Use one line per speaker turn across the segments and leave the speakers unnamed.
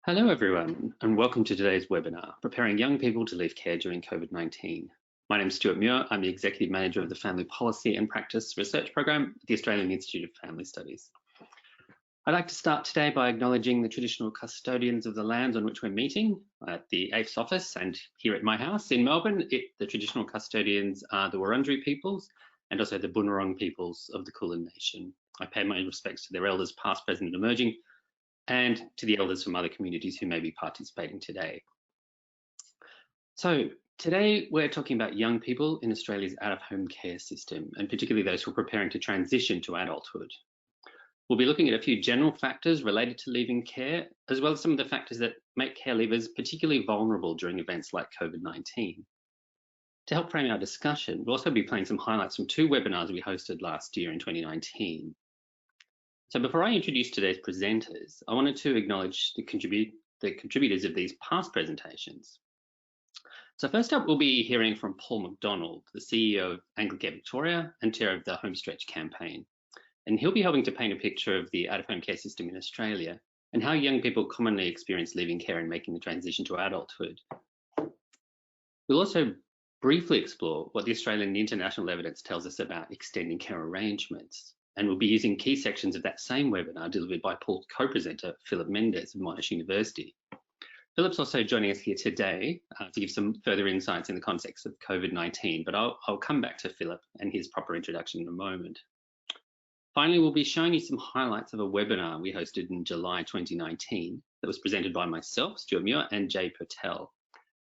Hello everyone, and welcome to today's webinar, Preparing Young People to Leave Care During COVID-19. My name is Stuart Muir. I'm the Executive Manager of the Family Policy and Practice Research Program at the Australian Institute of Family Studies. I'd like to start today by acknowledging the traditional custodians of the lands on which we're meeting at the AFE's office and here at my house in Melbourne. The traditional custodians are the Wurundjeri peoples and also the Bunurong peoples of the Kulin Nation. I pay my respects to their elders past, present and emerging, and to the elders from other communities who may be participating today. So today we're talking about young people in Australia's out-of-home care system, and particularly those who are preparing to transition to adulthood. We'll be looking at a few general factors related to leaving care, as well as some of the factors that make care leavers particularly vulnerable during events like COVID-19. To help frame our discussion, we'll also be playing some highlights from two webinars we hosted last year in 2019. So before I introduce today's presenters, I wanted to acknowledge the contributors of these past presentations. So first up, we'll be hearing from Paul McDonald, the CEO of Anglicare Victoria and chair of the Homestretch campaign. And he'll be helping to paint a picture of the out-of-home care system in Australia and how young people commonly experience leaving care and making the transition to adulthood. We'll also briefly explore what the Australian and international evidence tells us about extending care arrangements. And we'll be using key sections of that same webinar delivered by Paul's co-presenter, Philip Mendez of MONASH University. Philip's also joining us here today to give some further insights in the context of COVID-19, but I'll come back to Philip and his proper introduction in a moment. Finally, we'll be showing you some highlights of a webinar we hosted in July 2019 that was presented by myself, Stuart Muir, and Jay Patel.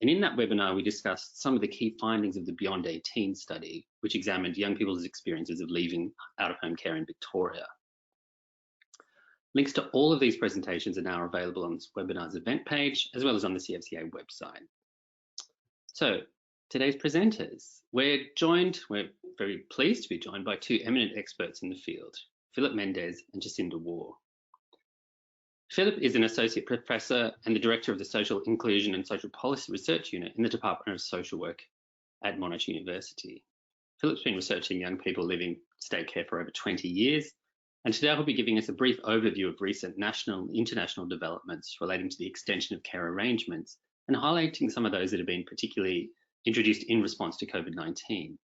And in that webinar, we discussed some of the key findings of the Beyond 18 study, which examined young people's experiences of leaving out-of-home care in Victoria. Links to all of these presentations are now available on this webinar's event page, as well as on the CFCA website. So today's presenters, we're very pleased to be joined by two eminent experts in the field, Philip Mendez and Jacinda Waugh. Philip is an associate professor and the director of the Social Inclusion and Social Policy Research Unit in the Department of Social Work at Monash University. Philip's been researching young people living state care for over 20 years, and today he'll be giving us a brief overview of recent national and international developments relating to the extension of care arrangements and highlighting some of those that have been particularly introduced in response to COVID-19.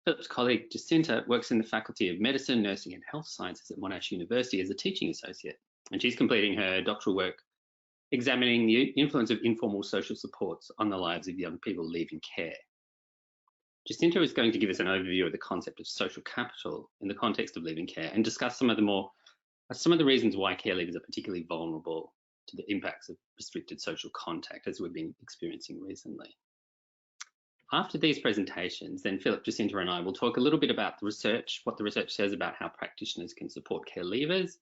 Philip's colleague Jacinda works in the Faculty of Medicine, Nursing and Health Sciences at Monash University as a teaching associate, and she's completing her doctoral work examining the influence of informal social supports on the lives of young people leaving care. Jacinda is going to give us an overview of the concept of social capital in the context of leaving care and discuss some of the reasons why care leavers are particularly vulnerable to the impacts of restricted social contact, as we've been experiencing recently. After these presentations, then Philip, Jacinda and I will talk a little bit about the research, what the research says about how practitioners can support care leavers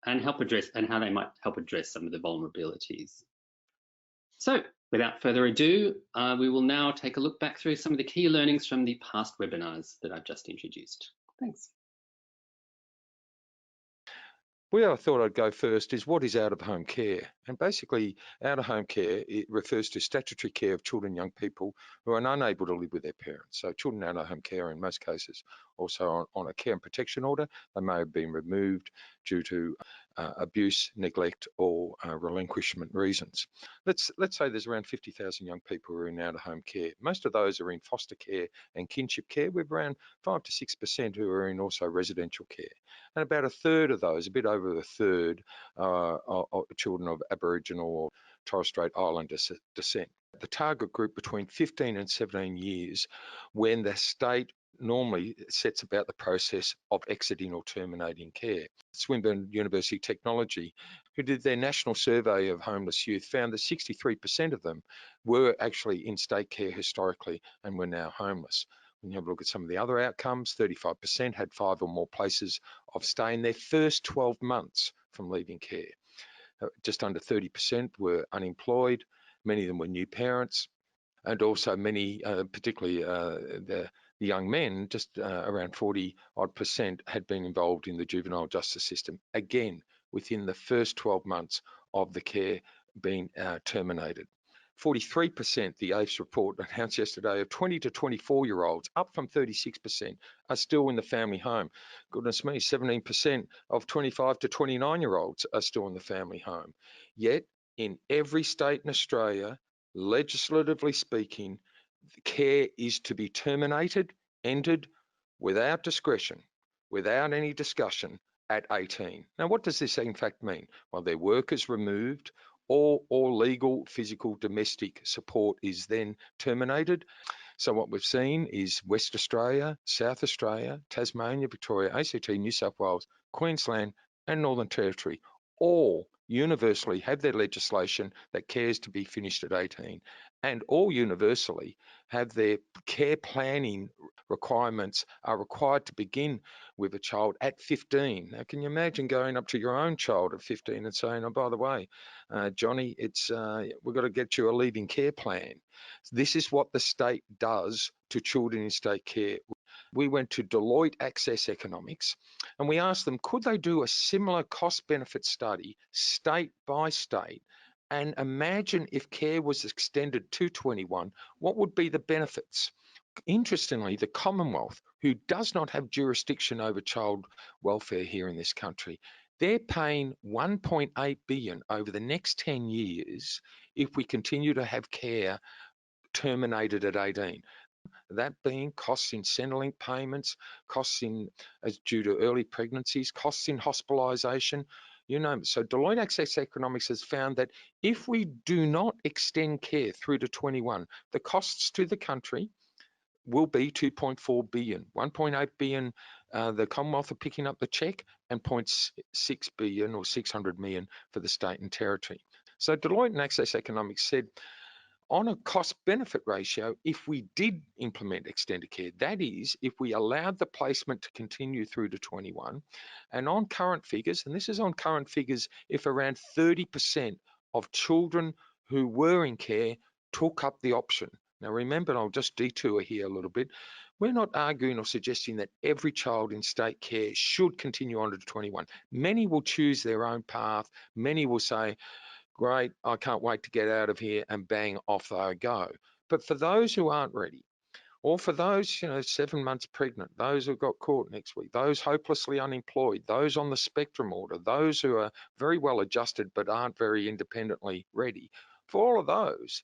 and how they might help address some of the vulnerabilities. So without further ado, we will now take a look back through some of the key learnings from the past webinars that I've just introduced. Thanks.
Where I thought I'd go first is what is out-of-home care? And basically, out-of-home care, it refers to statutory care of children and young people who are unable to live with their parents. So children out-of-home care, in most cases, also on a care and protection order. They may have been removed due to abuse, neglect, or relinquishment reasons. Let's say there's around 50,000 young people who are in out-of-home care. Most of those are in foster care and kinship care, with around 5 to 6% who are in also residential care. And about a third of those, a bit over a third, are children of Aboriginal or Torres Strait Islander descent. The target group between 15 and 17 years, when the state normally sets about the process of exiting or terminating care. Swinburne University Technology, who did their national survey of homeless youth, found that 63% of them were actually in state care historically and were now homeless. When you have a look at some of the other outcomes, 35% had 5 or more places of stay in their first 12 months from leaving care. Just under 30% were unemployed, many of them were new parents, and also many, particularly the young men, just around 40% had been involved in the juvenile justice system, again, within the first 12 months of the care being terminated. 43%, the AFES report announced yesterday, of 20 to 24-year-olds, up from 36%, are still in the family home. Goodness me, 17% of 25 to 29-year-olds are still in the family home. Yet, in every state in Australia, legislatively speaking, care is to be terminated, ended, without discretion, without any discussion, at 18. Now, what does this in fact mean? Well, their work is removed, or legal, physical, domestic support is then terminated. So what we've seen is West Australia, South Australia, Tasmania, Victoria, ACT, New South Wales, Queensland, and Northern Territory all universally have their legislation that care is to be finished at 18, and all universally have their care planning requirements are required to begin with a child at 15. Now, can you imagine going up to your own child at 15 and saying, oh, by the way, Johnny, we've got to get you a leaving care plan. This is what the state does to children in state care. We went to Deloitte Access Economics and we asked them, could they do a similar cost-benefit study state by state and imagine if care was extended to 21, what would be the benefits? Interestingly, the Commonwealth, who does not have jurisdiction over child welfare here in this country, they're paying $1.8 billion over the next 10 years if we continue to have care terminated at 18. That being costs in Centrelink payments, costs in as due to early pregnancies, costs in hospitalisation, you know. So Deloitte Access Economics has found that if we do not extend care through to 21, the costs to the country will be 2.4 billion, 1.8 billion. The Commonwealth are picking up the check, and 0.6 billion or 600 million for the state and territory. So Deloitte and Access Economics said, on a cost-benefit ratio, if we did implement extended care, that is, if we allowed the placement to continue through to 21, and on current figures, and this is on current figures, if around 30% of children who were in care took up the option. Now remember, and I'll just detour here a little bit, we're not arguing or suggesting that every child in state care should continue on to 21. Many will choose their own path. Many will say, great, I can't wait to get out of here, and bang, off they go. But for those who aren't ready, or for those, 7 months pregnant, those who got caught next week, those hopelessly unemployed, those on the spectrum order, those who are very well adjusted but aren't very independently ready, for all of those,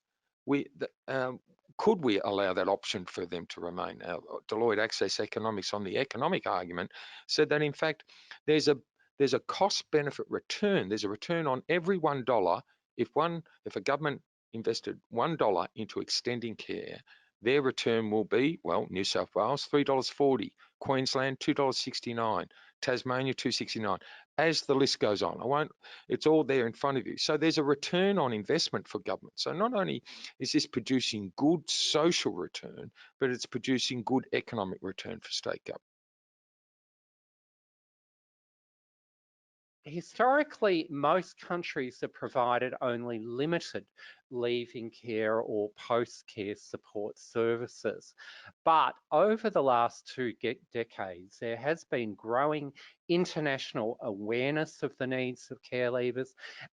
could we allow that option for them to remain? Now, Deloitte Access Economics on the economic argument said that in fact there's a cost-benefit return. There's a return on every $1. If a government invested $1 into extending care, their return will be, well, New South Wales, $3.40, Queensland, $2.69, Tasmania, $2.69, as the list goes on. It's all there in front of you. So there's a return on investment for government. So not only is this producing good social return, but it's producing good economic return for state government.
Historically, most countries have provided only limited leaving care or post-care support services. But over the last 2 decades, there has been growing international awareness of the needs of care leavers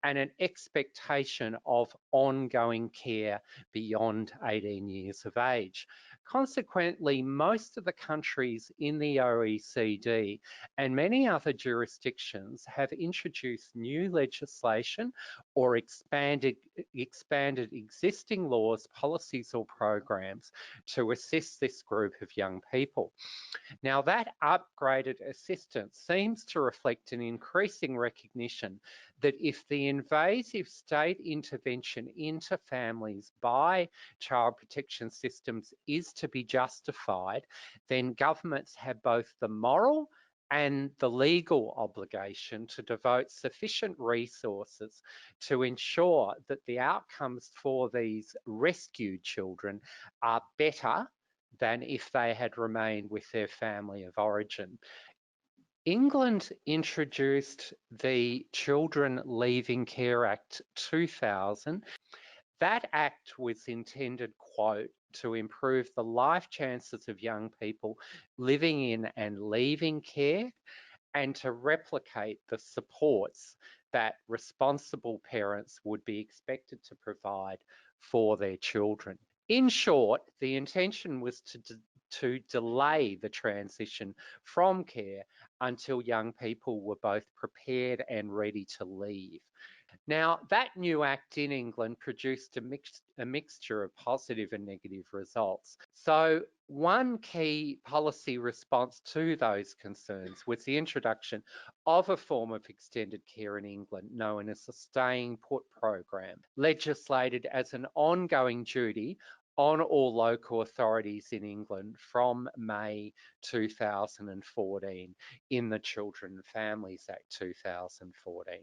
and an expectation of ongoing care beyond 18 years of age. Consequently, most of the countries in the OECD and many other jurisdictions have introduced new legislation or expanded existing laws, policies, or programs to assist this group of young people. Now, that upgraded assistance seems to reflect an increasing recognition that if the invasive state intervention into families by child protection systems is to be justified, then governments have both the moral and the legal obligation to devote sufficient resources to ensure that the outcomes for these rescued children are better than if they had remained with their family of origin. England introduced the Children Leaving Care Act 2000. That act was intended, quote, to improve the life chances of young people living in and leaving care and to replicate the supports that responsible parents would be expected to provide for their children. In short, the intention was to delay the transition from care until young people were both prepared and ready to leave. Now, that new act in England produced a mixture of positive and negative results. So one key policy response to those concerns was the introduction of a form of extended care in England known as the Staying Put program, legislated as an ongoing duty on all local authorities in England from May 2014 in the Children and Families Act 2014.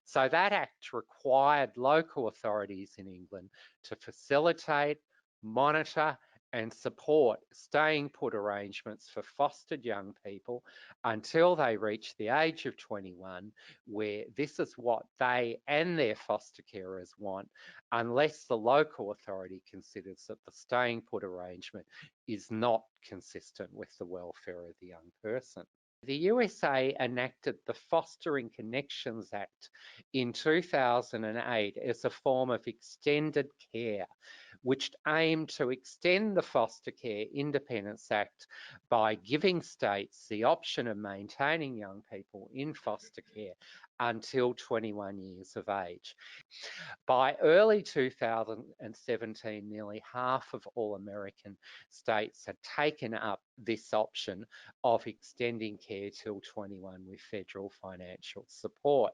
So that act required local authorities in England to facilitate, monitor and support staying put arrangements for fostered young people until they reach the age of 21, where this is what they and their foster carers want, unless the local authority considers that the staying put arrangement is not consistent with the welfare of the young person. The USA enacted the Fostering Connections Act in 2008 as a form of extended care, which aimed to extend the Foster Care Independence Act by giving states the option of maintaining young people in foster care until 21 years of age. By early 2017, nearly half of all American states had taken up this option of extending care till 21 with federal financial support.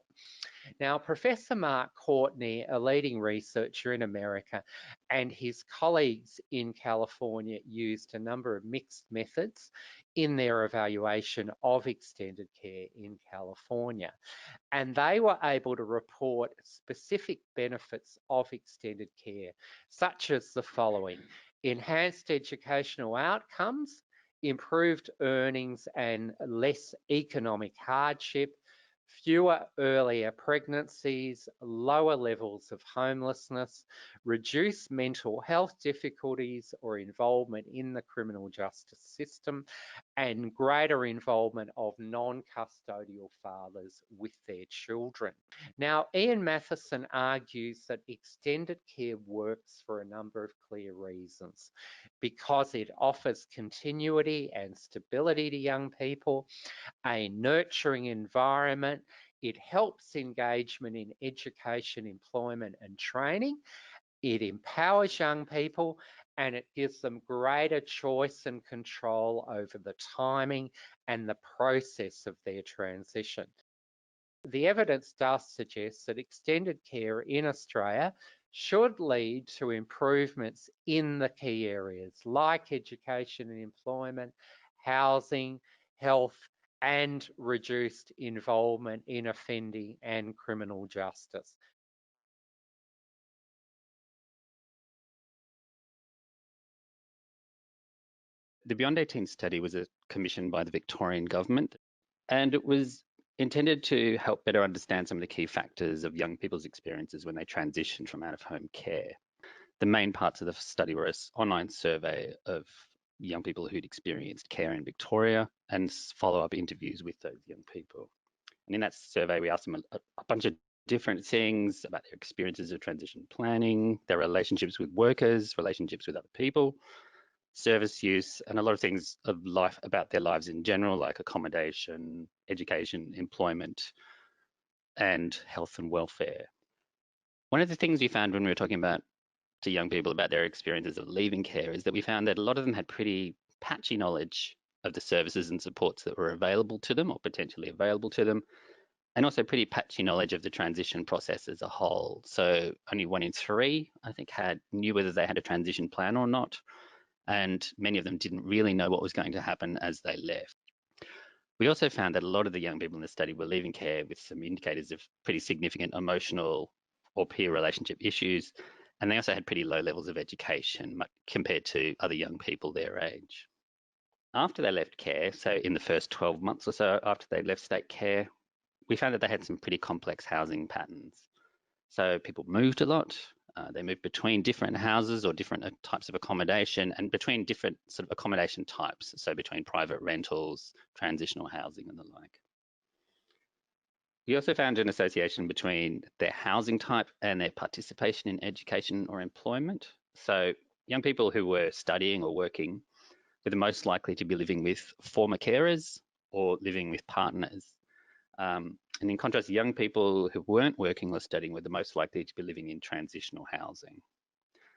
Now, Professor Mark Courtney, a leading researcher in America, and his colleagues in California used a number of mixed methods in their evaluation of extended care in California. And they were able to report specific benefits of extended care, such as the following: enhanced educational outcomes, improved earnings and less economic hardship, fewer earlier pregnancies, lower levels of homelessness, reduced mental health difficulties or involvement in the criminal justice system, and greater involvement of non-custodial fathers with their children. Now, Ian Matheson argues that extended care works for a number of clear reasons, because it offers continuity and stability to young people, a nurturing environment, it helps engagement in education, employment and training, it empowers young people, and it gives them greater choice and control over the timing and the process of their transition. The evidence does suggest that extended care in Australia should lead to improvements in the key areas like education and employment, housing, health, and reduced involvement in offending and criminal justice.
The Beyond 18 study was commissioned by the Victorian government, and it was intended to help better understand some of the key factors of young people's experiences when they transition from out-of-home care. The main parts of the study were an online survey of young people who'd experienced care in Victoria and follow-up interviews with those young people. And in that survey, we asked them a bunch of different things about their experiences of transition planning, their relationships with workers, relationships with other people, service use, and a lot of things of life about their lives in general, like accommodation, education, employment, and health and welfare. One of the things we found when we were talking about to young people about their experiences of leaving care is that we found that a lot of them had pretty patchy knowledge of the services and supports that were available to them or potentially available to them, and also pretty patchy knowledge of the transition process as a whole. So only 1 in 3, I think, knew whether they had a transition plan or not, and many of them didn't really know what was going to happen as they left. We also found that a lot of the young people in the study were leaving care with some indicators of pretty significant emotional or peer relationship issues, and they also had pretty low levels of education compared to other young people their age. After they left care, so in the first 12 months or so after they left state care, we found that they had some pretty complex housing patterns. So people moved a lot. They moved between different houses or different types of accommodation and between different sort of accommodation types. So between private rentals, transitional housing and the like.
We also found an association between their housing type and their participation in education or employment. So young people who were studying or working were the most likely to be living with former carers or living with partners. And in contrast, young people who weren't working or studying were the most likely to be living in transitional housing.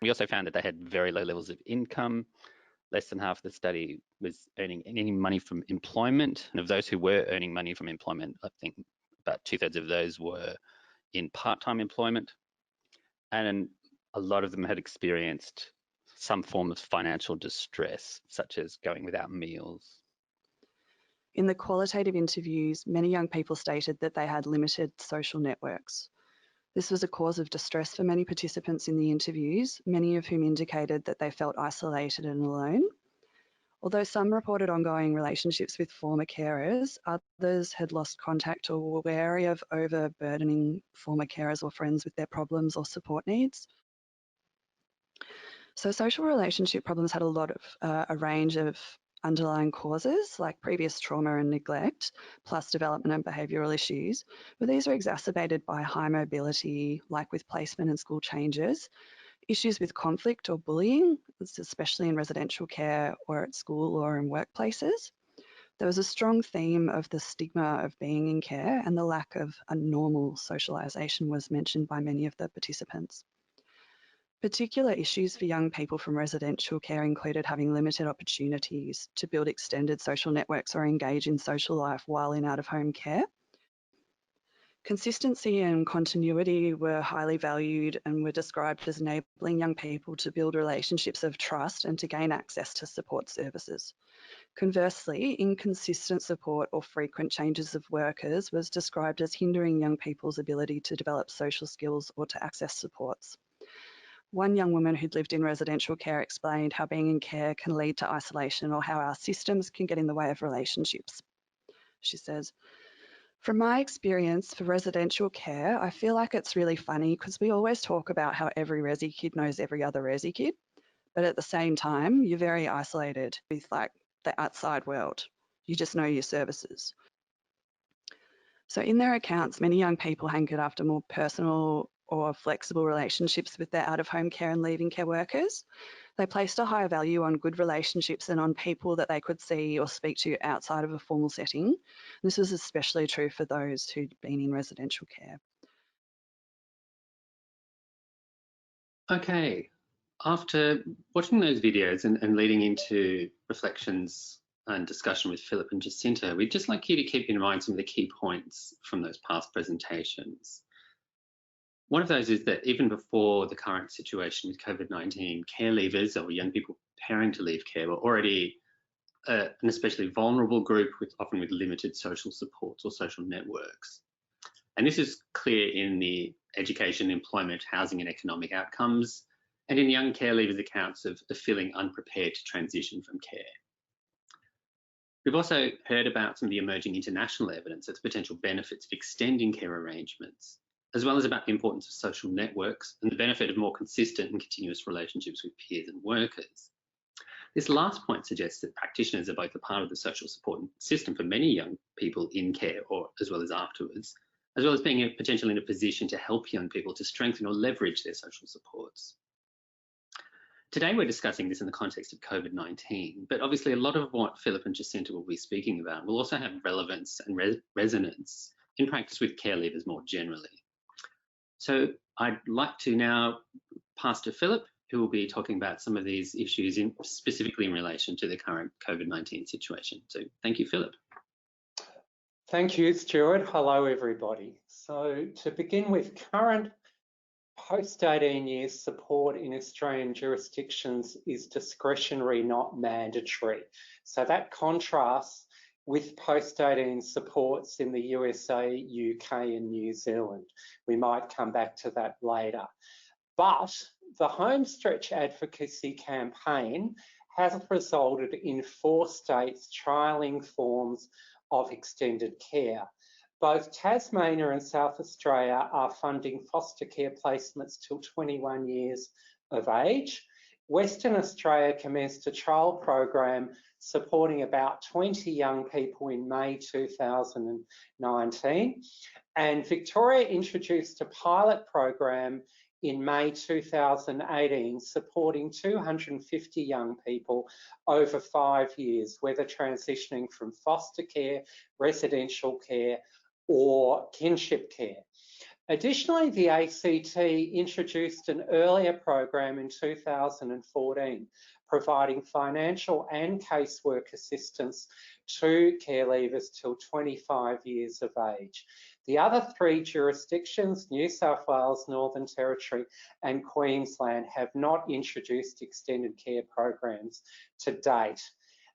We also found that they had very low levels of income. Less than half of the study was earning any money from employment. And of those who were earning money from employment, I think about 2/3 of those were in part-time employment. And a lot of them had experienced some form of financial distress, such as going without meals.
In the qualitative interviews, many young people stated that they had limited social networks. This was a cause of distress for many participants in the interviews, many of whom indicated that they felt isolated and alone. Although some reported ongoing relationships with former carers, others had lost contact or were wary of overburdening former carers or friends with their problems or support needs. So social relationship problems had a range of underlying causes like previous trauma and neglect, plus development and behavioural issues, but these are exacerbated by high mobility, like with placement and school changes, issues with conflict or bullying, especially in residential care or at school or in workplaces. There was a strong theme of the stigma of being in care, and the lack of a normal socialisation was mentioned by many of the participants. Particular issues for young people from residential care included having limited opportunities to build extended social networks or engage in social life while in out-of-home care. Consistency and continuity were highly valued and were described as enabling young people to build relationships of trust and to gain access to support services. Conversely, inconsistent support or frequent changes of workers was described as hindering young people's ability to develop social skills or to access supports. One young woman who'd lived in residential care explained how being in care can lead to isolation or how our systems can get in the way of relationships. She says, "From my experience for residential care, I feel like it's really funny because we always talk about how every resi kid knows every other resi kid, but at the same time, you're very isolated with like the outside world. You just know your services." So in their accounts, many young people hankered after more personal or flexible relationships with their out-of-home care and leaving care workers. They placed a higher value on good relationships and on people that they could see or speak to outside of a formal setting. This was especially true for those who'd been in residential care.
Okay, after watching those videos and leading into reflections and discussion with Philip and Jacinta, we'd just like you to keep in mind some of the key points from those past presentations. One of those is that even before the current situation with COVID-19, care leavers or young people preparing to leave care were already an especially vulnerable group, often with limited social supports or social networks. And this is clear in the education, employment, housing and economic outcomes, and in young care leavers' accounts of feeling unprepared to transition from care. We've also heard about some of the emerging international evidence of the potential benefits of extending care arrangements, as well as about the importance of social networks and the benefit of more consistent and continuous relationships with peers and workers. This last point suggests that practitioners are both a part of the social support system for many young people in care or as well as afterwards, as well as being potentially in a position to help young people to strengthen or leverage their social supports. Today we're discussing this in the context of COVID-19, but obviously a lot of what Philip and Jacinta will be speaking about will also have relevance and resonance in practice with care leavers more generally. So I'd like to now pass to Philip, who will be talking about some of these issues specifically in relation to the current COVID-19 situation. So thank you, Philip.
Thank you, Stuart. Hello, everybody. So to begin with, current post-18 years support in Australian jurisdictions is discretionary, not mandatory. So that contrasts with post-18 supports in the USA, UK and New Zealand. We might come back to that later. But the Homestretch advocacy campaign has resulted in 4 states trialling forms of extended care. Both Tasmania and South Australia are funding foster care placements till 21 years of age. Western Australia commenced a trial program supporting about 20 young people in May 2019. And Victoria introduced a pilot program in May 2018 supporting 250 young people over 5 years, whether transitioning from foster care, residential care or kinship care. Additionally, the ACT introduced an earlier program in 2014, providing financial and casework assistance to care leavers till 25 years of age. The other 3 jurisdictions, New South Wales, Northern Territory and Queensland, have not introduced extended care programs to date.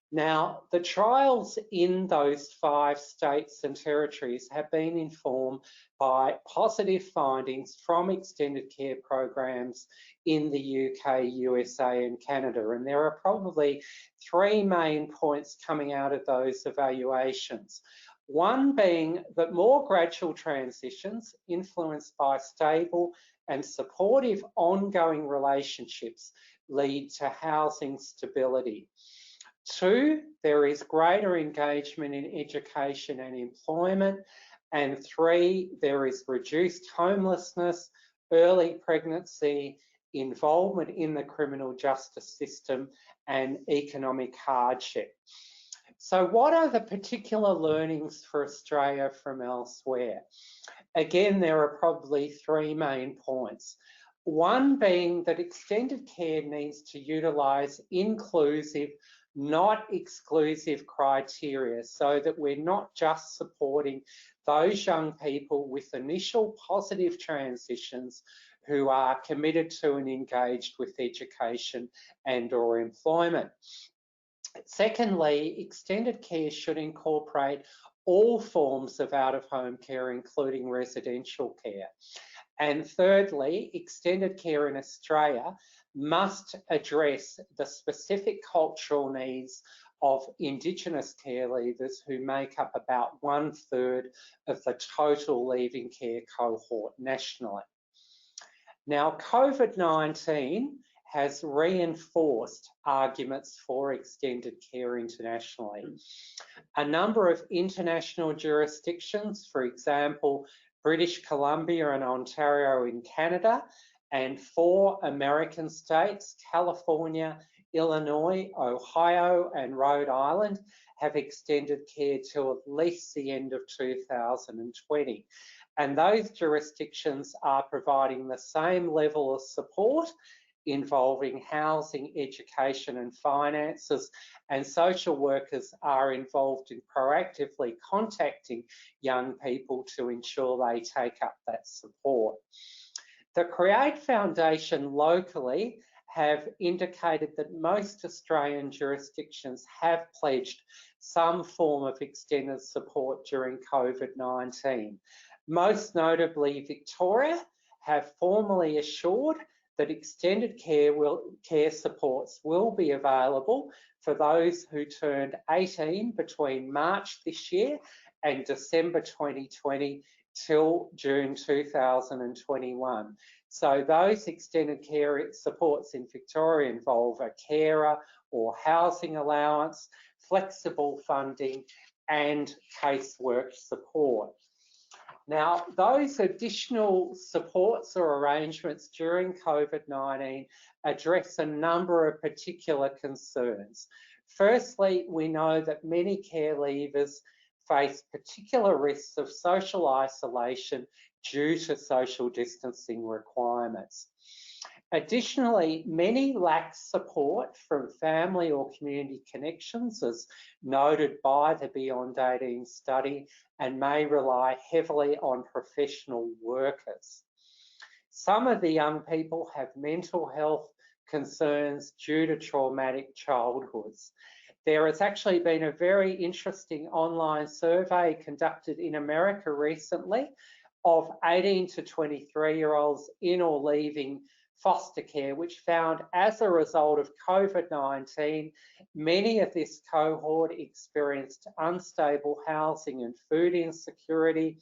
Now, the trials in those 5 states and territories have been informed by positive findings from extended care programs in the UK, USA and Canada. And there are probably 3 main points coming out of those evaluations. One being that more gradual transitions influenced by stable and supportive ongoing relationships lead to housing stability. 2, there is greater engagement in education and employment. And 3, there is reduced homelessness, early pregnancy, involvement in the criminal justice system and economic hardship. So what are the particular learnings for Australia from elsewhere? Again, there are probably 3 main points. One being that extended care needs to utilise inclusive, not exclusive criteria, so that we're not just supporting those young people with initial positive transitions who are committed to and engaged with education and or employment. Secondly, extended care should incorporate all forms of out-of-home care, including residential care. And thirdly, extended care in Australia must address the specific cultural needs of Indigenous care leavers, who make up about 1/3 of the total leaving care cohort nationally. Now, COVID-19 has reinforced arguments for extended care internationally. A number of international jurisdictions, for example, British Columbia and Ontario in Canada, and 4 American states, California, Illinois, Ohio and Rhode Island, have extended care till at least the end of 2020. And those jurisdictions are providing the same level of support involving housing, education and finances, and social workers are involved in proactively contacting young people to ensure they take up that support. The Create Foundation locally have indicated that most Australian jurisdictions have pledged some form of extended support during COVID-19. Most notably, Victoria have formally assured that extended care supports will be available for those who turned 18 between March this year and December 2020 till June 2021. So those extended care supports in Victoria involve a carer or housing allowance, flexible funding and casework support. Now, those additional supports or arrangements during COVID-19 address a number of particular concerns. Firstly, we know that many care leavers face particular risks of social isolation due to social distancing requirements. Additionally, many lack support from family or community connections, as noted by the Beyond 18 study, and may rely heavily on professional workers. Some of the young people have mental health concerns due to traumatic childhoods. There has actually been a very interesting online survey conducted in America recently of 18 to 23-year-olds in or leaving foster care, which found as a result of COVID-19, many of this cohort experienced unstable housing and food insecurity,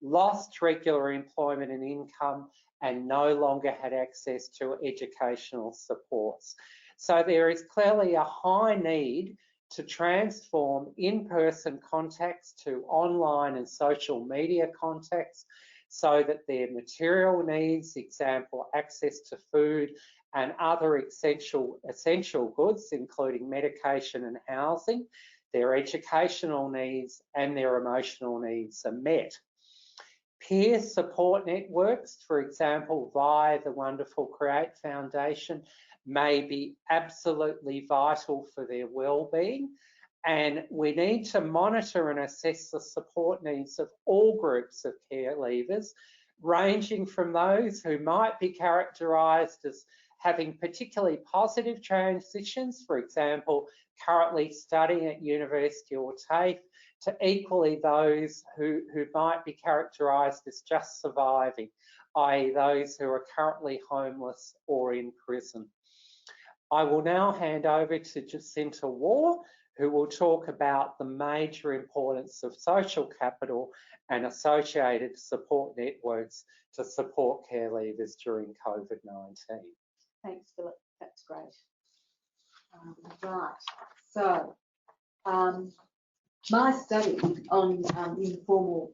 lost regular employment and income, and no longer had access to educational supports. So there is clearly a high need to transform in-person contacts to online and social media contacts so that their material needs, example, access to food and other essential goods, including medication and housing, their educational needs and their emotional needs are met. Peer support networks, for example, via the wonderful Create Foundation, may be absolutely vital for their well-being, and we need to monitor and assess the support needs of all groups of care leavers, ranging from those who might be characterised as having particularly positive transitions, for example, currently studying at university or TAFE, to equally those who might be characterised as just surviving, i.e. those who are currently homeless or in prison. I will now hand over to Jacinta Waugh, who will talk about the major importance of social capital and associated support networks to support care leavers during COVID-19.
Thanks, Philip. That's great. Right. So, my study on informal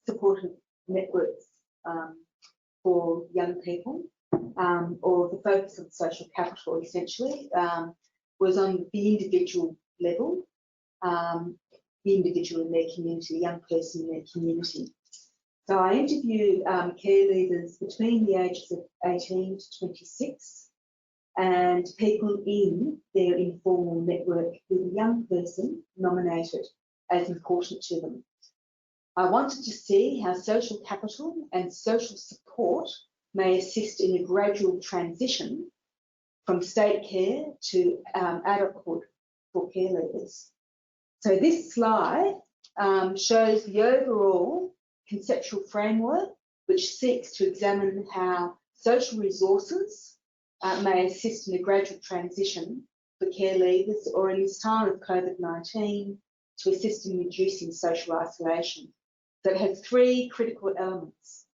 supported networks for young people, or the focus of social capital essentially, was on the individual level, the individual in their community, the young person in their community. So I interviewed care leavers between the ages of 18 to 26 and people in their informal network with a young person nominated as important to them. I wanted to see how social capital and social support may assist in a gradual transition from state care to adulthood for care leavers. So this slide shows the overall conceptual framework which seeks to examine how social resources may assist in a gradual transition for care leavers, or in this time of COVID-19, to assist in reducing social isolation. So it has three critical elements.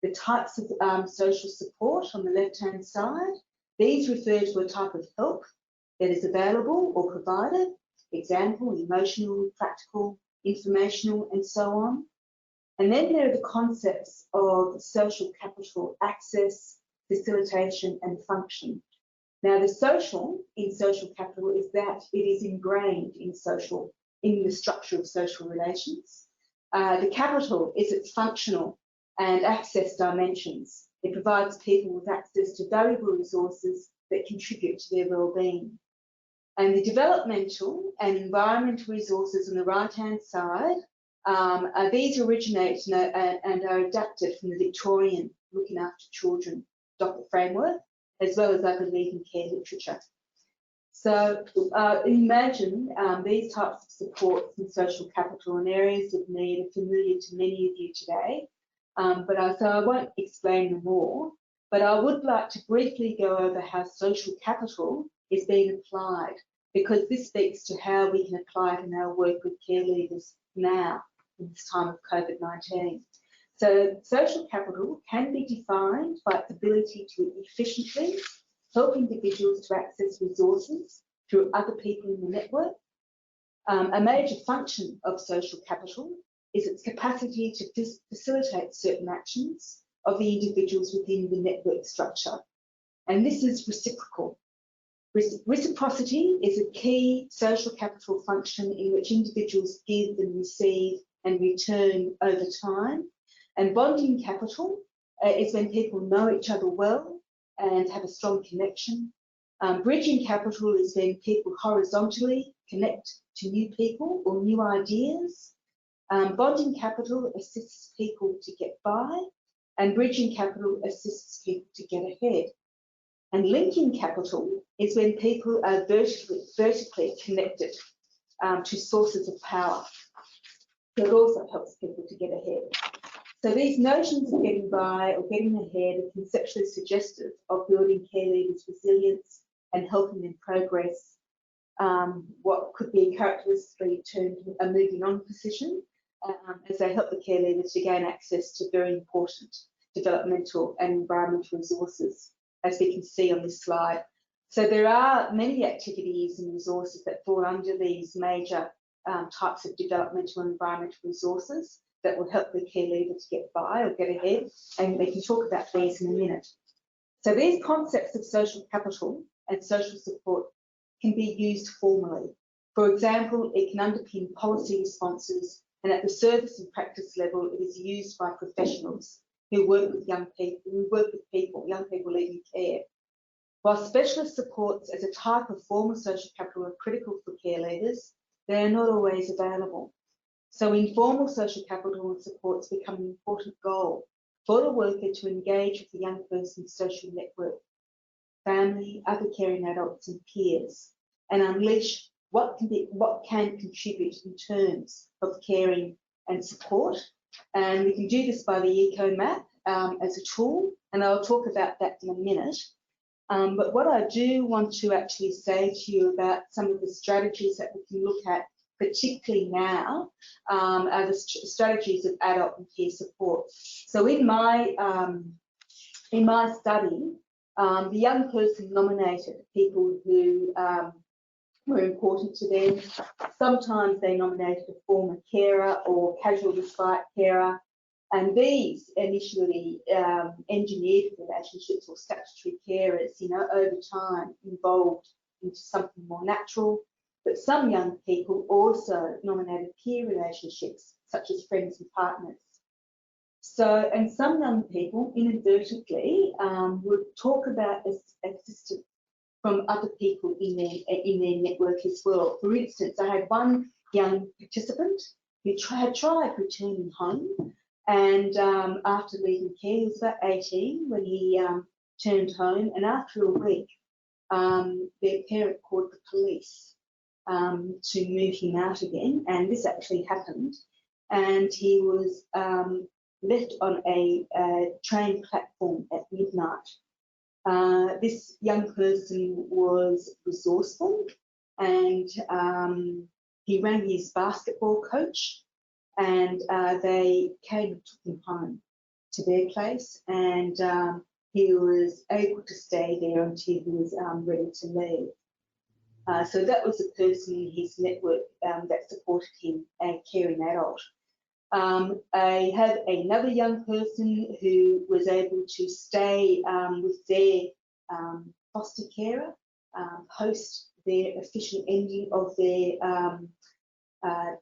The types of social support on the left-hand side, these refer to a type of help that is available or provided, example, emotional, practical, informational, and so on. And then there are the concepts of social capital: access, facilitation, and function. Now, the social in social capital is that it is ingrained in the structure of social relations. The capital is its functional and access dimensions. It provides people with access to valuable resources that contribute to their well-being. And the developmental and environmental resources on the right-hand side, these originate and are adapted from the Victorian Looking After Children docket framework, as well as other leading care literature. So imagine these types of supports and social capital and areas of need are familiar to many of you today, so I won't explain them all, but I would like to briefly go over how social capital is being applied, because this speaks to how we can apply it in our work with care leavers now in this time of COVID-19. So social capital can be defined by its ability to efficiently help individuals to access resources through other people in the network. A major function of social capital is its capacity to facilitate certain actions of the individuals within the network structure. And this is reciprocal. Reciprocity is a key social capital function in which individuals give and receive and return over time. And bonding capital is when people know each other well and have a strong connection. Bridging capital is when people horizontally connect to new people or new ideas. Bonding capital assists people to get by, and bridging capital assists people to get ahead. And linking capital is when people are vertically connected to sources of power. So it also helps people to get ahead. So these notions of getting by or getting ahead are conceptually suggestive of building care leaders' resilience and helping them progress what could be characteristically termed a moving on position, as they help the care leaders to gain access to very important developmental and environmental resources, as we can see on this slide. So there are many activities and resources that fall under these major types of developmental and environmental resources that will help the care leaver to get by or get ahead, and we can talk about these in a minute. So these concepts of social capital and social support can be used formally. For example, it can underpin policy responses, and at the service and practice level, it is used by professionals who work with young people, young people leaving care. While specialist supports as a type of formal social capital are critical for care leavers, they are not always available. So informal social capital and supports become an important goal for the worker to engage with the young person's social network, family, other caring adults and peers, and unleash what can contribute in terms of caring and support. And we can do this by the Ecomap as a tool, and I'll talk about that in a minute. But what I do want to actually say to you about some of the strategies that we can look at, particularly now, are the strategies of adult and peer support. So in my study, the young person nominated people who were important to them. Sometimes they nominated a former carer or casual respite carer, and these initially engineered relationships or statutory carers, you know, over time evolved into something more natural. But some young people also nominated peer relationships, such as friends and partners. So, and some young people inadvertently would talk about assistance from other people in their network as well. For instance, I had one young participant who had tried returning home, and after leaving care, he was about 18 when he turned home, and after a week, their parent called the police to move him out again, and this actually happened, and he was left on a train platform at midnight. This young person was resourceful, and he rang his basketball coach, and they came and took him home to their place, and he was able to stay there until he was ready to leave. So that was a person in his network that supported him, a caring adult. I had another young person who was able to stay with their foster carer post their official ending of their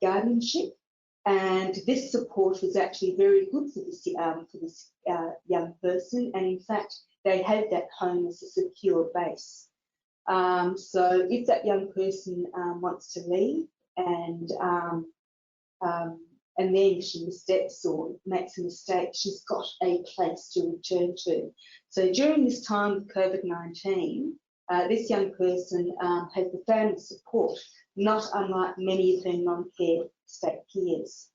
guardianship, and this support was actually very good for this young person, and in fact they had that home as a secure base. So if that young person wants to leave and then she missteps or makes a mistake, she's got a place to return to. So during this time of COVID-19, this young person has the family support, not unlike many of her non-care state peers.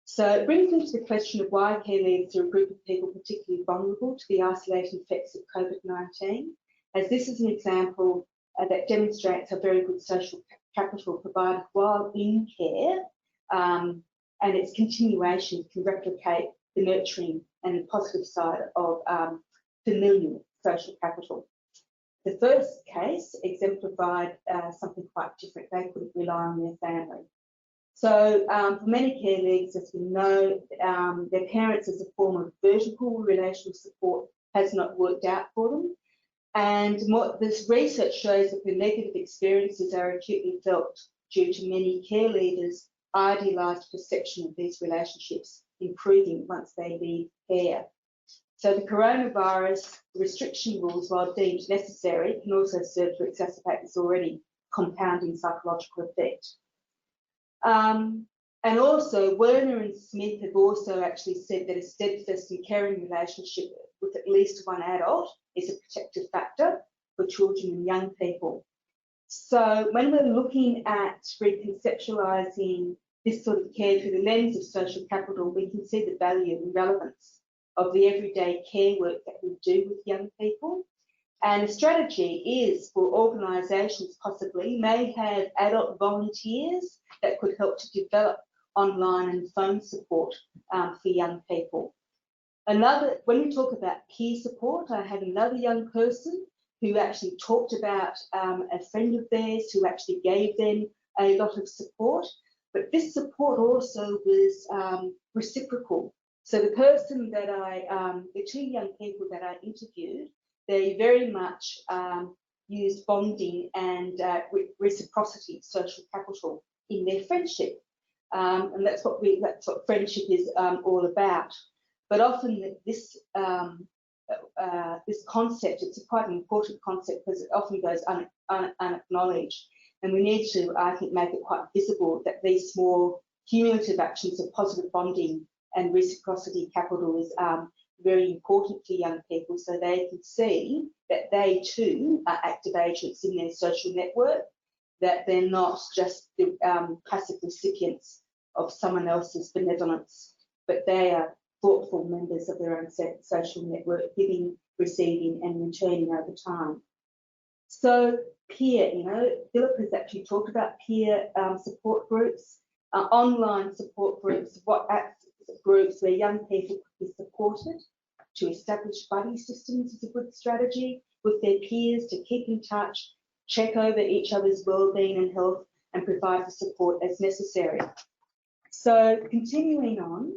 So it brings me to the question of why care leavers are a group of people particularly vulnerable to the isolating effects of COVID-19, as this is an example that demonstrates how very good social capital provided while in care and its continuation can replicate the nurturing and the positive side of familial social capital. The first case exemplified something quite different. They couldn't rely on their family. So for many care leavers, as we know, their parents as a form of vertical relational support has not worked out for them. And this research shows that the negative experiences are acutely felt due to many care leavers' idealised perception of these relationships improving once they leave care. So the coronavirus restriction rules, while deemed necessary, can also serve to exacerbate this already compounding psychological effect. And also, Werner and Smith have also actually said that a steadfast and caring relationship with at least one adult is a protective factor for children and young people. So when we're looking at reconceptualising this sort of care through the lens of social capital, we can see the value and relevance of the everyday care work that we do with young people. And a strategy is for organisations possibly may have adult volunteers that could help to develop online and phone support for young people. When we talk about peer support, I had another young person who actually talked about a friend of theirs who actually gave them a lot of support. But this support also was reciprocal. So the person that the two young people that I interviewed, they very much used bonding and reciprocity, social capital in their friendship, and that's what friendship is all about. But often this this concept, it's quite an important concept because it often goes unacknowledged, and we need to, I think, make it quite visible that these small cumulative actions of positive bonding and reciprocity capital is very important for young people, so they can see that they too are active agents in their social network, that they're not just the passive recipients of someone else's benevolence, but they are thoughtful members of their own social network, giving, receiving and returning over time. So peer, Philip has actually talked about peer support groups, online support groups, WhatsApp groups where young people could be supported. To establish buddy systems is a good strategy with their peers to keep in touch, check over each other's wellbeing and health, and provide the support as necessary. So continuing on,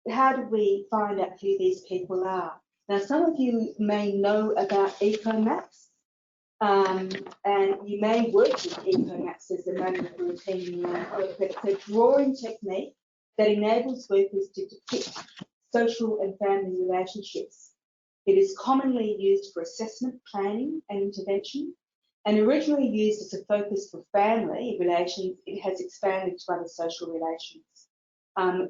how do we find out who these people are? Now, some of you may know about Ecomaps, and you may work with Ecomaps as a matter of routine in your own work, but it's a drawing technique that enables workers to depict social and family relationships. It is commonly used for assessment, planning and intervention, and originally used as a focus for family relations, it has expanded to other social relations.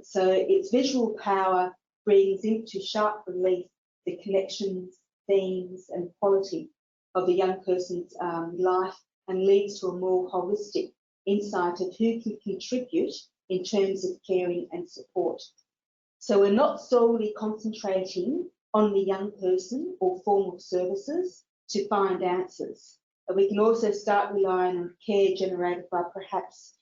So its visual power brings into sharp relief the connections, themes and quality of a young person's life and leads to a more holistic insight of who can contribute in terms of caring and support. So we're not solely concentrating on the young person or formal services to find answers. But we can also start relying on care generated by perhaps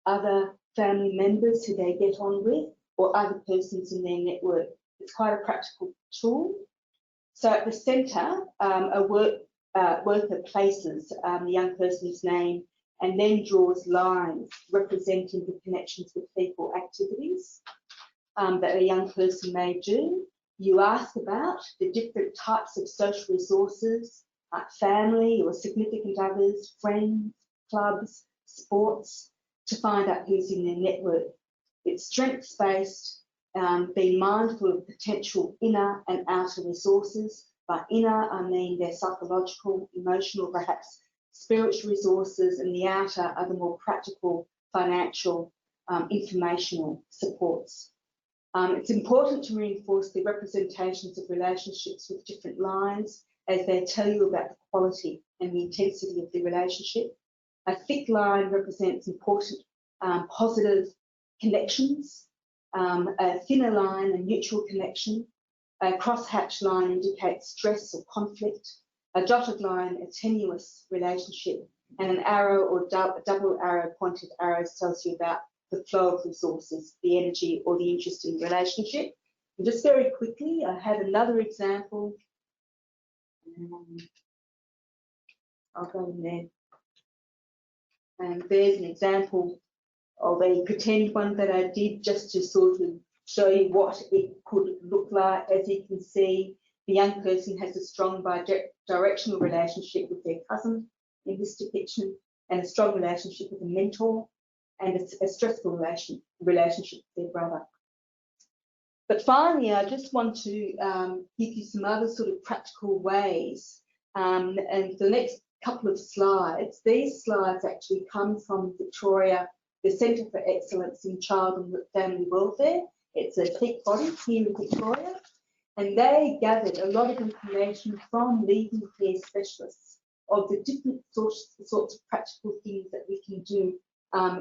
other family members who they get on with or other persons in their network. It's quite a practical tool. So at the centre, a worker places the young person's name and then draws lines representing the connections with people, activities that a young person may do. You ask about the different types of social resources, family or significant others, friends, clubs, sports, to find out who's in their network. It's strengths-based, being mindful of potential inner and outer resources. By inner, I mean their psychological, emotional, perhaps spiritual resources, and the outer are the more practical, financial, informational supports. It's important to reinforce the representations of relationships with different lines as they tell you about the quality and the intensity of the relationship. A thick line represents important positive connections, a thinner line, a neutral connection, a crosshatch line indicates stress or conflict, a dotted line, a tenuous relationship, and an arrow or double arrow pointed arrows tells you about the flow of resources, the energy or the interest in the relationship. And just very quickly, I had another example. I'll go in there. And there's an example of a pretend one that I did just to sort of show you what it could look like. As you can see, the young person has a strong bi-directional relationship with their cousin in this depiction, and a strong relationship with a mentor, and a stressful relationship with their brother. But finally, I just want to give you some other sort of practical ways. And the next couple of slides, these slides actually come from Victoria, the Centre for Excellence in Child and Family Welfare. It's a peak body here in Victoria, and they gathered a lot of information from leaving care specialists of the different sorts of practical things that we can do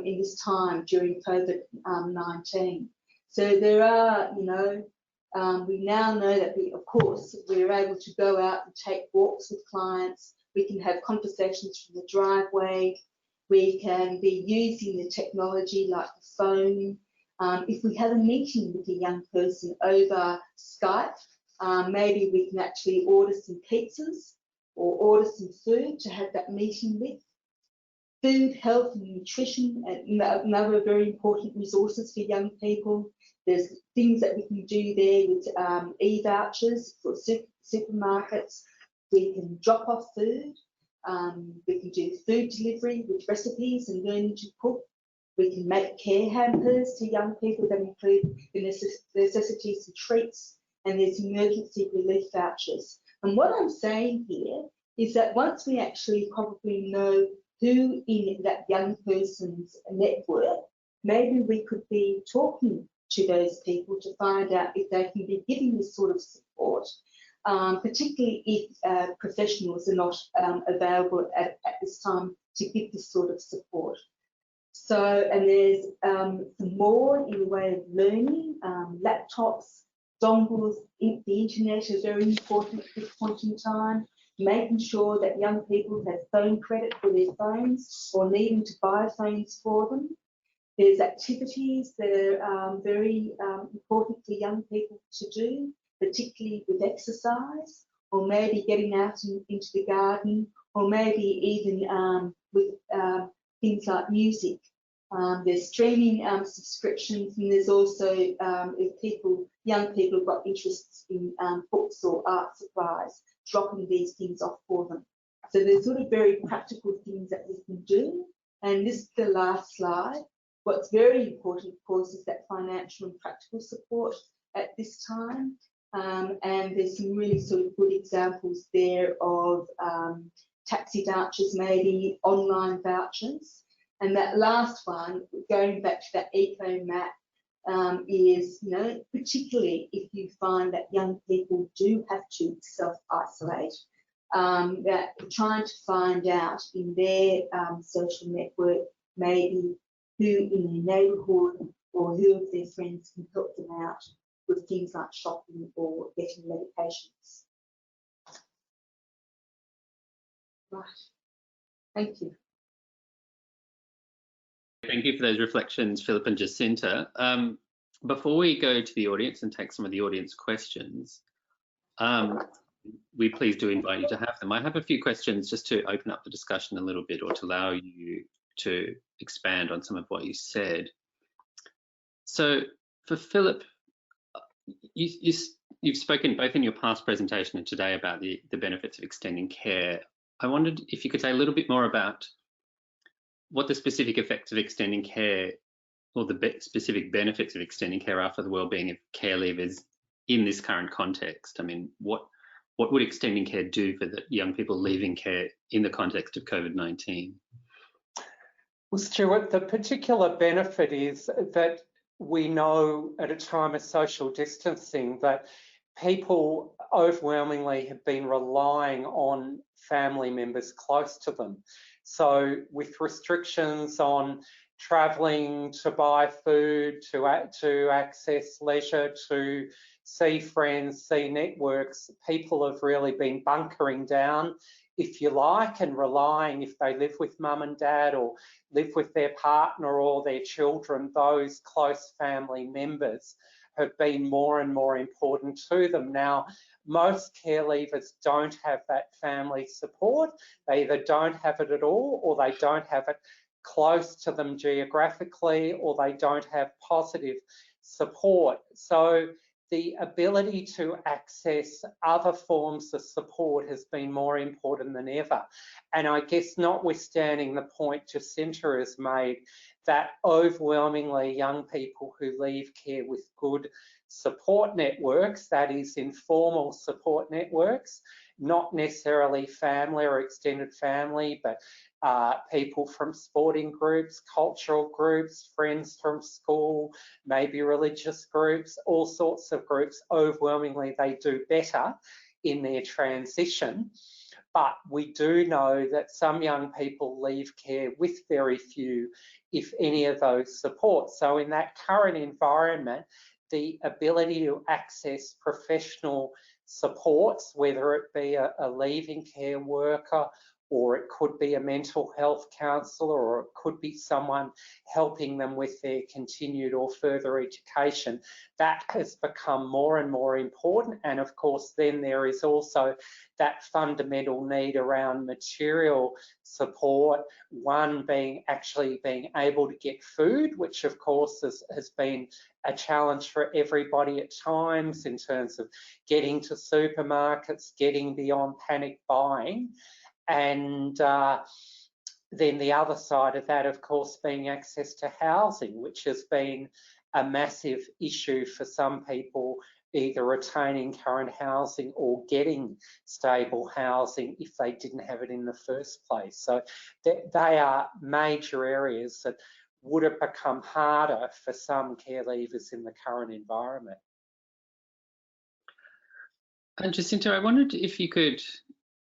in this time during COVID-19. So there are, we now know that of course, we're able to go out and take walks with clients. We can have conversations from the driveway. We can be using the technology like the phone. If we have a meeting with a young person over Skype, maybe we can actually order some pizzas or order some food to have that meeting with. Food, health and nutrition, and another very important resources for young people. There's things that we can do there with e-vouchers for supermarkets. We can drop off food. We can do food delivery with recipes and learning to cook. We can make care hampers to young people that include the necessities and treats, and there's emergency relief vouchers. And what I'm saying here is that once we actually probably know who in that young person's network, maybe we could be talking to those people to find out if they can be giving this sort of support, particularly if professionals are not available at this time to give this sort of support. So, and there's some more in the way of learning, laptops, dongles, the internet is very important at this point in time, making sure that young people have phone credit for their phones or needing to buy phones for them. There's activities that are very important for young people to do, particularly with exercise, or maybe getting out into the garden, or maybe even with things like music. There's streaming subscriptions, and there's also if young people have got interests in books or art supplies, dropping these things off for them. So there's sort of very practical things that we can do. And this is the last slide. What's very important, of course, is that financial and practical support at this time. And there's some really sort of good examples there of taxi vouchers, maybe online vouchers. And that last one, going back to that Ecomap, is, you know, particularly if you find that young people do have to self-isolate, that trying to find out in their social network maybe who in their neighbourhood or who of their friends can help them out with things like shopping or getting medications. Right, thank you.
Thank you for those reflections, Philip and Jacinta. Before we go to the audience and take some of the audience questions, we please do invite you to have them. I have a few questions just to open up the discussion a little bit or to allow you to expand on some of what you said. So for Philip, you've spoken both in your past presentation and today about the benefits of extending care. I wondered if you could say a little bit more about what the specific effects of extending care or the specific benefits of extending care are for the wellbeing of care leavers in this current context. I mean, what would extending care do for the young people leaving care in the context of COVID-19?
Well, Stuart, the particular benefit is that we know at a time of social distancing that people overwhelmingly have been relying on family members close to them. So with restrictions on travelling to buy food, to access leisure, to see friends, see networks, people have really been bunkering down, if you like, and relying, if they live with mum and dad or live with their partner or their children, those close family members have been more and more important to them. Now, most care leavers don't have that family support. They either don't have it at all, or they don't have it close to them geographically, or they don't have positive support. So the ability to access other forms of support has been more important than ever. And I guess notwithstanding the point Jacinta has made, that overwhelmingly young people who leave care with good support networks, that is informal support networks, not necessarily family or extended family, but people from sporting groups, cultural groups, friends from school, maybe religious groups, all sorts of groups, overwhelmingly they do better in their transition. But we do know that some young people leave care with very few, if any, of those supports. So in that current environment, the ability to access professional supports, whether it be a leaving care worker or it could be a mental health counsellor, or it could be someone helping them with their continued or further education. That has become more and more important. And of course, then there is also that fundamental need around material support, one being actually being able to get food, which of course has been a challenge for everybody at times in terms of getting to supermarkets, getting beyond panic buying. And then the other side of that, of course, being access to housing, which has been a massive issue for some people, either retaining current housing or getting stable housing if they didn't have it in the first place. So they are major areas that would have become harder for some care leavers in the current environment.
And Jacinta, I wondered if you could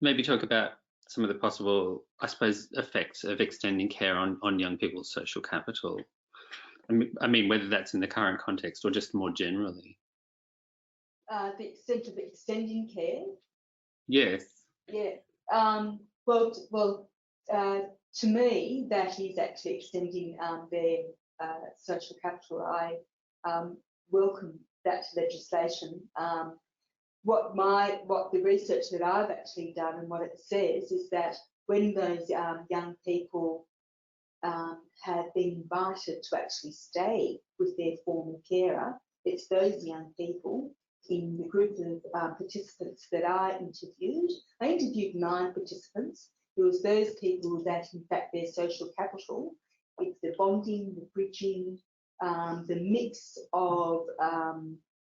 maybe talk about some of the possible, I suppose, effects of extending care on young people's social capital. I mean, whether that's in the current context or just more generally.
The extent of extending care?
Yes.
Yeah. Well, to me, that is actually extending their social capital. I welcome that legislation. What the research that I've actually done and what it says is that when those young people have been invited to actually stay with their former carer, it's those young people in the group of participants that I interviewed. I interviewed 9 participants. It was those people that, in fact, their social capital, it's the bonding, the bridging, the mix of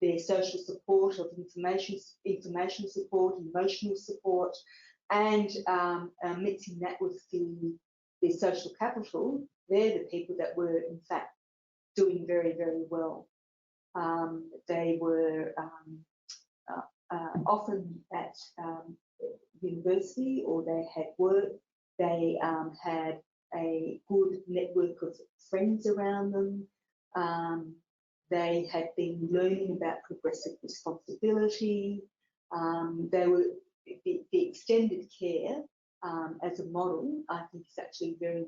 their social support, of information support, emotional support, and mixing that with their social capital. They're the people that were, in fact, doing very, very well. They were often at university, or they had work. They had a good network of friends around them. They had been learning about progressive responsibility. They were the extended care as a model. I think is actually very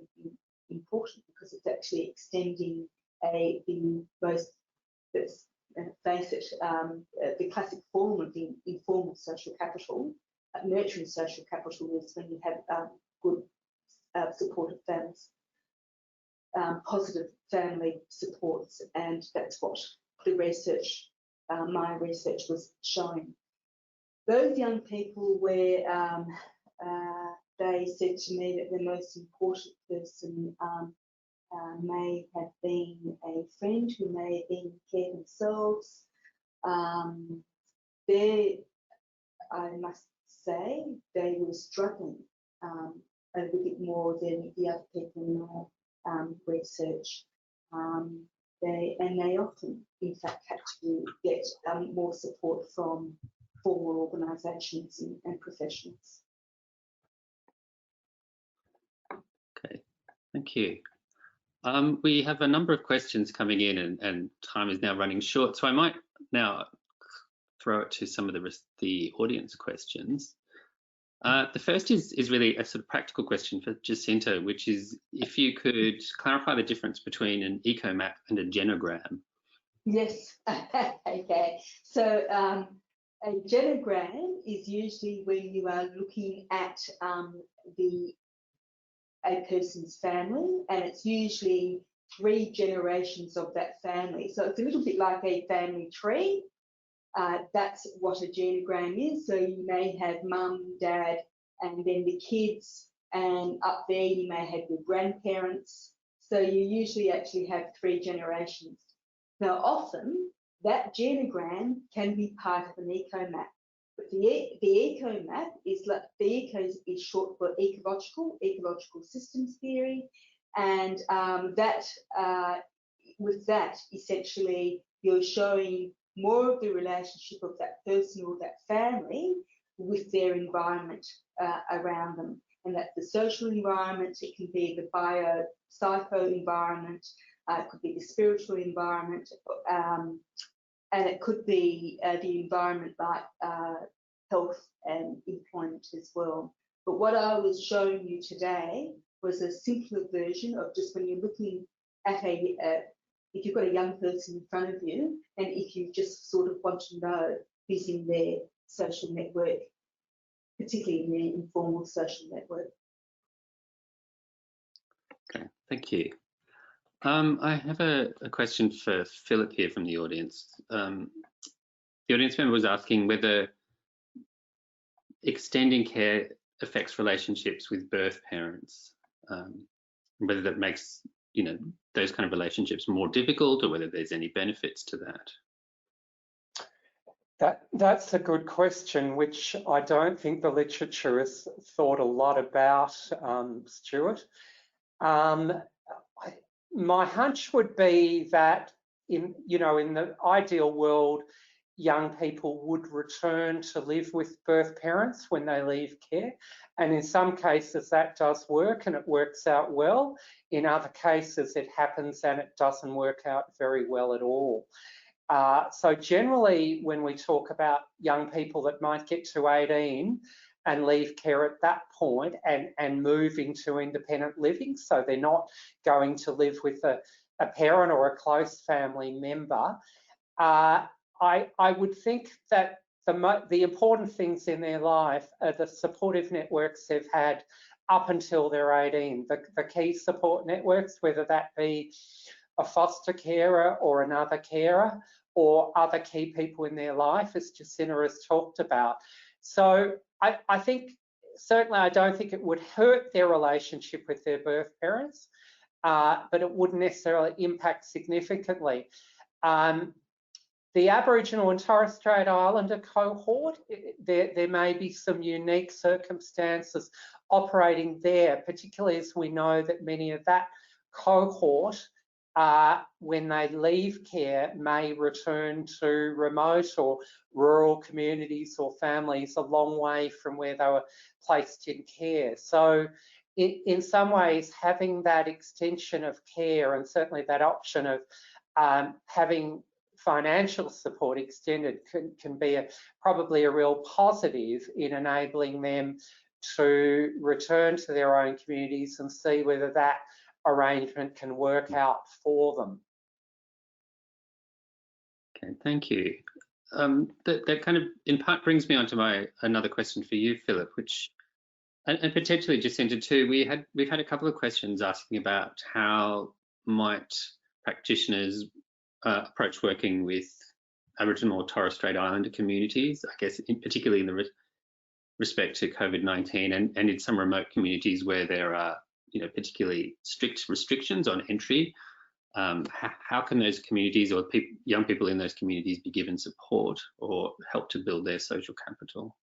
important, because it's actually extending the most, let's face it, the classic form of the informal social capital. Nurturing social capital is when you have good supportive families, positive family supports, and that's what the research, my research, was showing. Those young people where they said to me that the most important person may have been a friend who may have been in care themselves. I must say, they were struggling a little bit more than the other people in my research. They often, in fact, had to get more support from formal organisations and professionals.
Okay, thank you. We have a number of questions coming in, and time is now running short, so I might now throw it to some of the audience questions. The first is really a sort of practical question for Jacinta, which is if you could clarify the difference between an Ecomap and a genogram.
Yes, okay. So a genogram is usually where you are looking at a person's family, and it's usually 3 generations of that family. So it's a little bit like a family tree. That's what a genogram is. So you may have mum, dad, and then the kids, and up there you may have your grandparents. So you usually actually have 3 generations. Now, often that genogram can be part of an Ecomap. But the Ecomap is like, the eco is short for ecological systems theory, and with that, essentially, you're showing more of the relationship of that person or that family with their environment around them. And that's the social environment, it can be the bio-psycho environment, it could be the spiritual environment, and it could be the environment like health and employment as well, But what I was showing you today was a simpler version of just when you're looking at if you've got a young person in front of you, and if you just sort of want to know who's in their social network, particularly in their informal social network.
Okay, thank you. I have a question for Philip here from the audience. The audience member was asking whether extending care affects relationships with birth parents, whether that makes, you know, those kind of relationships more difficult, or whether there's any benefits to that.
That's a good question, which I don't think the literature has thought a lot about, Stuart. My hunch would be that in the ideal world, young people would return to live with birth parents when they leave care. And in some cases that does work and it works out well. In other cases it happens and it doesn't work out very well at all. So generally when we talk about young people that might get to 18 and leave care at that point and move into independent living, so they're not going to live with a parent or a close family member, I would think that the important things in their life are the supportive networks they've had up until they're 18, the key support networks, whether that be a foster carer or another carer or other key people in their life, as Jacinta has talked about. So I think, certainly I don't think it would hurt their relationship with their birth parents, but it wouldn't necessarily impact significantly. The Aboriginal and Torres Strait Islander cohort, there may be some unique circumstances operating there, particularly as we know that many of that cohort, when they leave care, may return to remote or rural communities or families a long way from where they were placed in care. So in some ways, having that extension of care and certainly that option of having financial support extended can be probably a real positive in enabling them to return to their own communities and see whether that arrangement can work out for them.
Okay, thank you. That kind of in part brings me on to another question for you, Philip, which, and potentially Jacinta too, we've had a couple of questions asking about how might practitioners approach working with Aboriginal or Torres Strait Islander communities, I guess particularly in the respect to COVID-19 and in some remote communities where there are, you know, particularly strict restrictions on entry. How can those communities or young people in those communities be given support or help to build their social capital?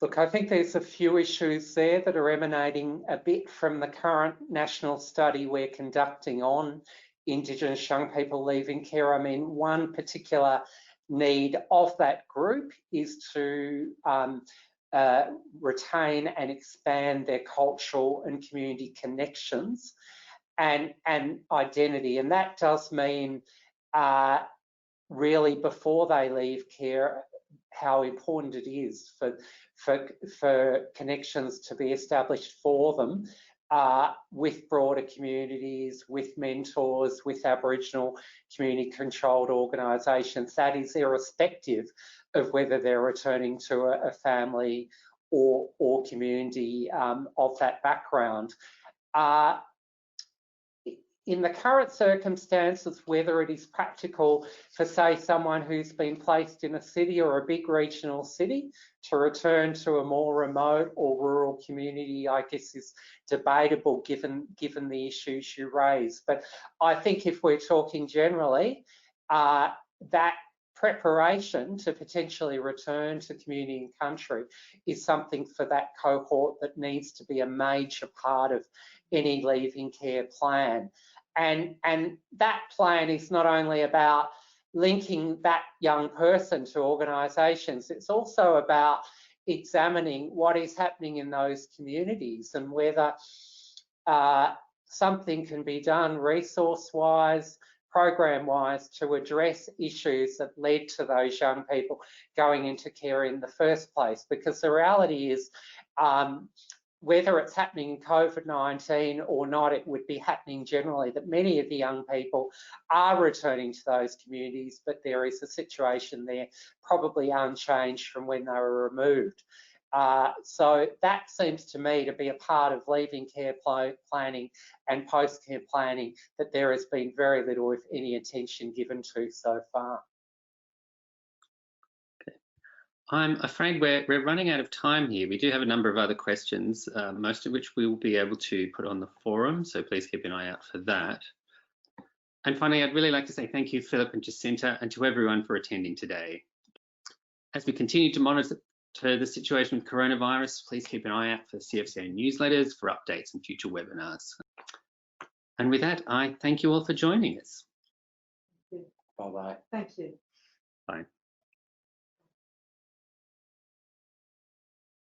Look, I think there's a few issues there that are emanating a bit from the current national study we're conducting on Indigenous young people leaving care. I mean, one particular need of that group is to retain and expand their cultural and community connections and identity. And that does mean really before they leave care, how important it is for connections to be established for them with broader communities, with mentors, with Aboriginal community-controlled organisations. That is irrespective of whether they're returning to a family or community of that background. In the current circumstances, whether it is practical for, say, someone who's been placed in a city or a big regional city to return to a more remote or rural community, I guess is debatable given the issues you raise. But I think if we're talking generally, that preparation to potentially return to community and country is something for that cohort that needs to be a major part of any leaving care plan. And that plan is not only about linking that young person to organisations, it's also about examining what is happening in those communities and whether something can be done resource-wise, program-wise to address issues that led to those young people going into care in the first place. Because the reality is, whether it's happening in COVID-19 or not, it would be happening generally, that many of the young people are returning to those communities, but there is a situation there probably unchanged from when they were removed. So that seems to me to be a part of leaving care planning and post-care planning that there has been very little, if any, attention given to so far.
I'm afraid we're running out of time here. We do have a number of other questions, most of which we will be able to put on the forum, so please keep an eye out for that. And finally, I'd really like to say thank you, Philip and Jacinta, and to everyone for attending today. As we continue to monitor the situation with coronavirus, please keep an eye out for CFCA newsletters for updates and future webinars. And with that, I thank you all for joining us.
Bye-bye.
Thank you.
Bye.